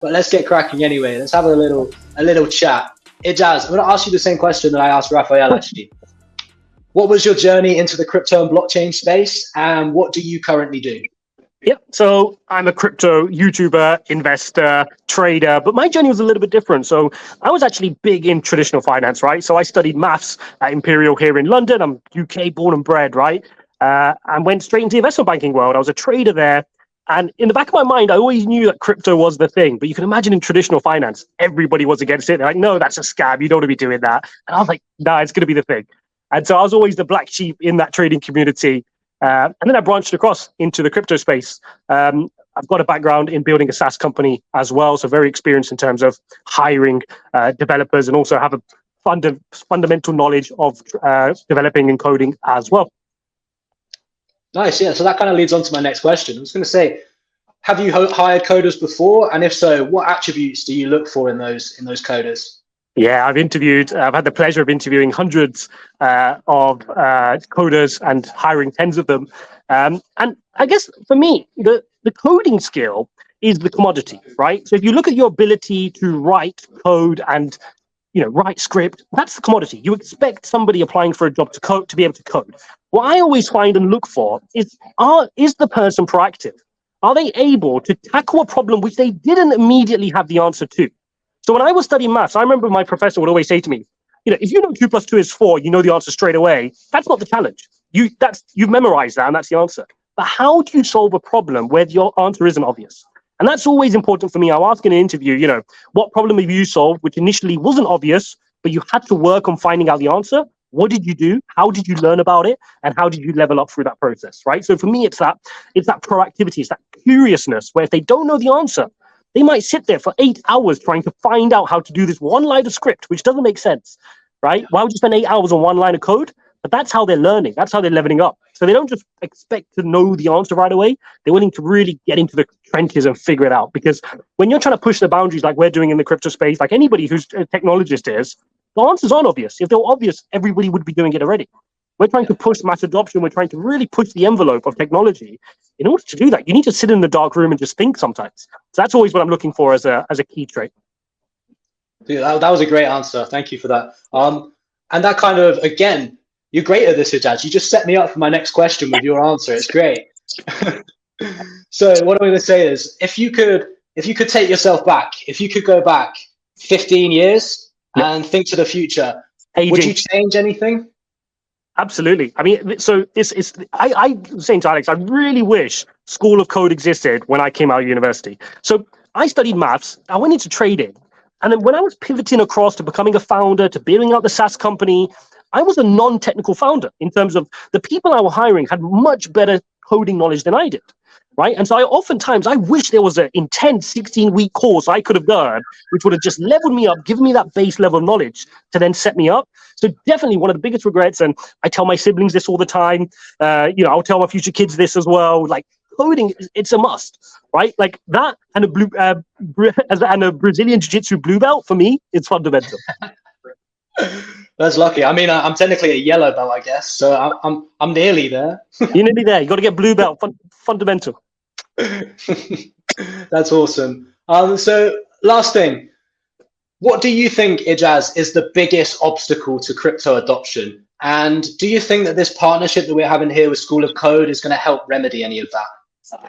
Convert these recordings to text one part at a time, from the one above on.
But let's get cracking anyway. Let's have a little chat. Ijaz, I'm going to ask you the same question that I asked Raphael actually. What was your journey into the crypto and blockchain space, and what do you currently do? Yep. So I'm a crypto YouTuber, investor, trader, but my journey was a little bit different. So I was actually big in traditional finance, right? So I studied maths at Imperial here in London. I'm UK born and bred, right? And went straight into the investment banking world. I was a trader there. And in the back of my mind, I always knew that crypto was the thing. But you can imagine in traditional finance, everybody was against it. They're like, no, that's a scam. You don't want to be doing that. And I was like, nah, it's going to be the thing. And so I was always the black sheep in that trading community. And then I branched across into the crypto space. I've got a background in building a SaaS company as well, so very experienced in terms of hiring developers, and also have a fundamental knowledge of developing and coding as well. Nice, yeah. So that kind of leads on to my next question. I was going to say, have you hired coders before? And if so, what attributes do you look for in those coders? Yeah, I've had the pleasure of interviewing hundreds of coders and hiring tens of them. And I guess for me, the coding skill is the commodity, right? So if you look at your ability to write code and write script, that's the commodity. You expect somebody applying for a job to be able to code. What I always find and look for is the person proactive? Are they able to tackle a problem which they didn't immediately have the answer to? So when I was studying maths, I remember my professor would always say to me, if you know 2 + 2 is 4, you know the answer straight away. That's not the challenge. You've memorized that, and that's the answer. But how do you solve a problem where your answer isn't obvious? And that's always important for me. I'll ask in an interview, what problem have you solved which initially wasn't obvious, but you had to work on finding out the answer? What did you do? How did you learn about it? And how did you level up through that process, right? So for me, it's that proactivity, it's that curiousness where if they don't know the answer, they might sit there for 8 hours trying to find out how to do this one line of script, which doesn't make sense, right? Why would you spend 8 hours on one line of code? But that's how they're learning. That's how they're leveling up. So they don't just expect to know the answer right away. They're willing to really get into the trenches and figure it out. Because when you're trying to push the boundaries like we're doing in the crypto space, like anybody who's a technologist is, the answers aren't obvious. If they were obvious, everybody would be doing it already. We're trying to push mass adoption. We're trying to really push the envelope of technology. In order to do that, you need to sit in the dark room and just think sometimes. So that's always what I'm looking for as a key trait. Dude, that was a great answer. Thank you for that. And that kind of, again, you're great at this, Ijaz. You just set me up for my next question with your answer. It's great. So what I'm going to say is, if you could take yourself back, if you could go back 15 years and think to the future, would you change anything? Absolutely. I mean, so I was saying to Alex, I really wish School of Code existed when I came out of university. So I studied maths, I went into trading. And then when I was pivoting across to becoming a founder, to building out the SaaS company, I was a non-technical founder in terms of the people I was hiring had much better coding knowledge than I did. Right. And so I wish there was an intense 16-week course I could have done, which would have just leveled me up, given me that base level of knowledge to then set me up. So definitely one of the biggest regrets, and I tell my siblings this all the time, I'll tell my future kids this as well, like coding, it's a must, right? Like that and a Brazilian Jiu-Jitsu blue belt, for me, it's fundamental. That's lucky. I mean, I'm technically a yellow belt, I guess. So I'm nearly there. You're nearly there. You got to get blue belt, fundamental. That's awesome. So last thing, what do you think, Ijaz, is the biggest obstacle to crypto adoption? And do you think that this partnership that we're having here with School of Code is going to help remedy any of that?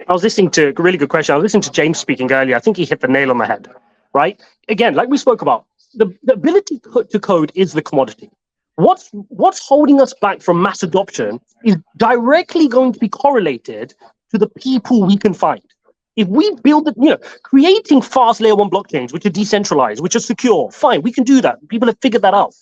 I was listening to a really good question. I was listening to James speaking earlier. I think he hit the nail on the head, right? Again, like we spoke about, the ability to code is the commodity. What's holding us back from mass adoption is directly going to be correlated to the people we can find. If we build creating fast layer 1 blockchains, which are decentralized, which are secure, fine, we can do that. People have figured that out.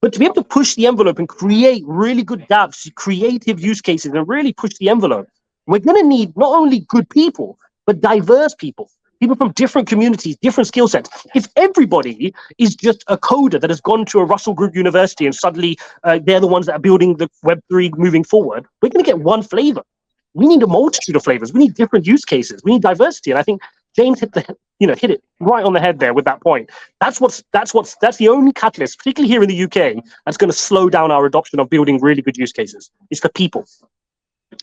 But to be able to push the envelope and create really good dApps, creative use cases, and really push the envelope, we're going to need not only good people, but diverse people. People from different communities, different skill sets. If everybody is just a coder that has gone to a Russell Group university and suddenly they're the ones that are building the Web3 moving forward, we're going to get one flavor. We need a multitude of flavors. We need different use cases. We need diversity. And I think James hit it right on the head there with that point. That's the only catalyst, particularly here in the UK, that's going to slow down our adoption of building really good use cases. It's the people.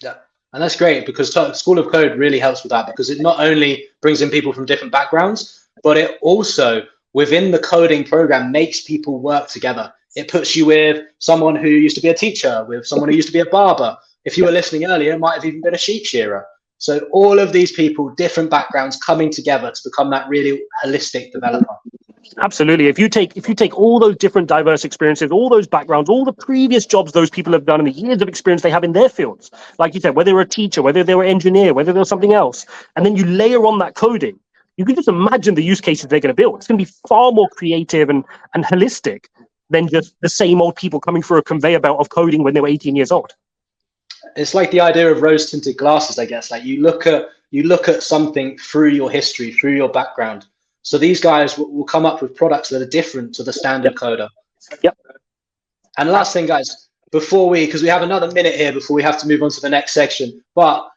Yeah. And that's great, because School of Code really helps with that, because it not only brings in people from different backgrounds, but it also, within the coding program, makes people work together. It puts you with someone who used to be a teacher, with someone who used to be a barber. If you were listening earlier, it might have even been a sheep shearer. So all of these people, different backgrounds, coming together to become that really holistic developer. Absolutely. If you take all those different diverse experiences, all those backgrounds, all the previous jobs those people have done and the years of experience they have in their fields, like you said, whether they were a teacher, whether they were an engineer, whether they were something else, and then you layer on that coding, you can just imagine the use cases they're going to build. It's going to be far more creative and holistic than just the same old people coming through a conveyor belt of coding when they were 18 years old. It's like the idea of rose-tinted glasses, I guess. Like you look at something through your history, through your background. So these guys will come up with products that are different to the standard coder. Yep. And last thing, guys, because we have another minute here before we have to move on to the next section, but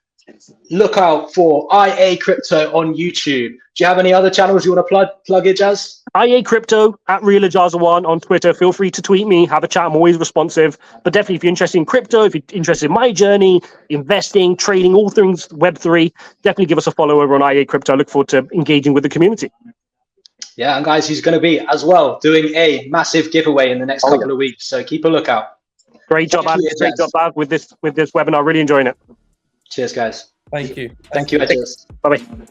look out for IA Crypto on YouTube. Do you have any other channels you want to plug Ijaz? IA Crypto at RealIjaz1 on Twitter. Feel free to tweet me, have a chat. I'm always responsive. But definitely, if you're interested in crypto, if you're interested in my journey, investing, trading, all things Web3, definitely give us a follow over on IA Crypto. I look forward to engaging with the community. Yeah, and guys, he's going to be as well doing a massive giveaway in the next couple of weeks. So keep a lookout. Great job, Alex. Great job, Bab, with this webinar. Really enjoying it. Cheers, guys. Thank you. Thank you, Ijaz. Bye-bye.